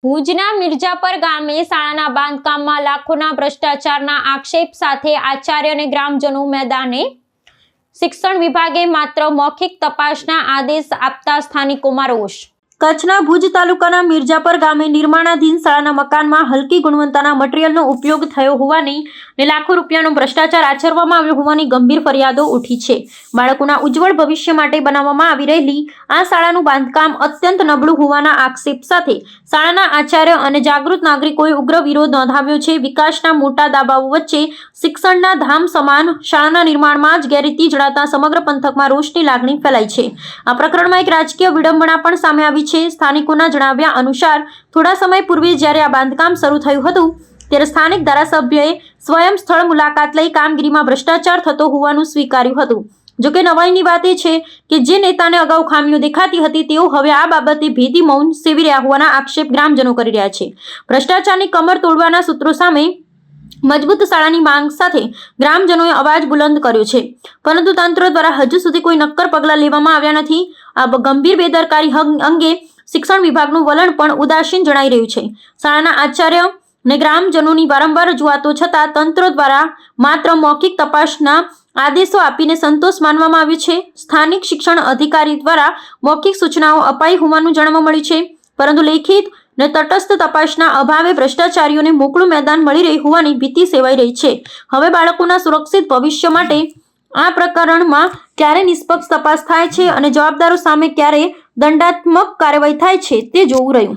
ભુજના મિર્જાપર ગામે શાળાના બાંધકામમાં લાખોના ભ્રષ્ટાચારના આક્ષેપ સાથે આચાર્ય અને ગ્રામજનો મેદાને શિક્ષણ વિભાગે માત્ર મૌખિક તપાસના આદેશ આપતા સ્થાનિકોમાં રોષ। કચ્છના ભુજ તાલુકાના મિર્જાપર ગામે નિર્માણાધીન શાળાના મકાનમાં હલકી ગુણવત્તાના મટીરીયલનો ઉપયોગ થયો હોવાની અને લાખો રૂપિયાનો ભ્રષ્ટાચાર આચરવામાં આવ્યો હોવાની ગંભીર ફરિયાદો ઉઠી છે। બાળકોના ઉજ્જવળ ભવિષ્ય માટે બનાવવામાં આવી રહેલી આ શાળાનું બાંધકામ અત્યંત નબળું હોવાના આક્ષેપ સાથે શાળાના આચાર્ય અને જાગૃત નાગરિકોએ ઉગ્ર વિરોધ નોંધાવ્યો છે। વિકાસના મોટા દાવાઓ વચ્ચે શિક્ષણના ધામ સમાન શાળાના નિર્માણમાં જ ગેરરીતિ જણાતા સમગ્ર પંથકમાં રોષની લાગણી ફેલાઈ છે। આ પ્રકરણમાં એક રાજકીય વિડંબના પણ સામે આવી છે। સ્થાનિકોના જણાવ્યા અનુસાર થોડા સમય પૂર્વે જ્યારે આ બાંધકામ શરૂ થયું હતું ત્યારે સ્થાનિક ધારાસભ્યએ સ્વયં સ્થળ મુલાકાત લઈ કામગીરીમાં ભ્રષ્ટાચાર થતો હોવાનું સ્વીકાર્યું હતું। જોકે નવાઈની વાત એ છે કે જે નેતાને અગાઉ ખામીઓ દેખાતી હતી તેઓ હવે આ બાબતે ભેદી મૌન સેવી રહ્યા હોવાના આક્ષેપ ગ્રામજનો કરી રહ્યા છે। ભ્રષ્ટાચારની કમર તોડવાના સૂત્રો સામે મજબૂત શાળાની માંગ સાથે ગ્રામજનોએ અવાજ બુલંદ કર્યો છે, પરંતુ તંત્ર દ્વારા હજુ સુધી કોઈ નક્કર પગલાં લેવામાં આવ્યા નથી। આ ગંભીર બેદરકારી અંગે શિક્ષણ વિભાગનું વલણ પણ ઉદાસીન જણાઈ રહ્યું છે। શાળાના આચાર્ય અને ગ્રામજનોની વારંવાર રજૂઆતો છતાં તંત્ર દ્વારા માત્ર મૌખિક તપાસના આદેશો આપીને સંતોષ માનવામાં આવ્યો છે। સ્થાનિક શિક્ષણ અધિકારી દ્વારા મૌખિક સૂચનાઓ અપાઈ હોવાનું જાણવા મળ્યું છે, પરંતુ લેખિત ને તટસ્થ તપાસના અભાવે ભ્રષ્ટાચારીઓને મોકળું મેદાન મળી રહી હોવાની ભીતિ સેવાઈ રહી છે। હવે બાળકોના સુરક્ષિત ભવિષ્ય માટે આ પ્રકરણમાં ક્યારે નિષ્પક્ષ તપાસ થાય છે અને જવાબદારો સામે ક્યારે દંડાત્મક કાર્યવાહી થાય છે તે જોવું રહ્યું।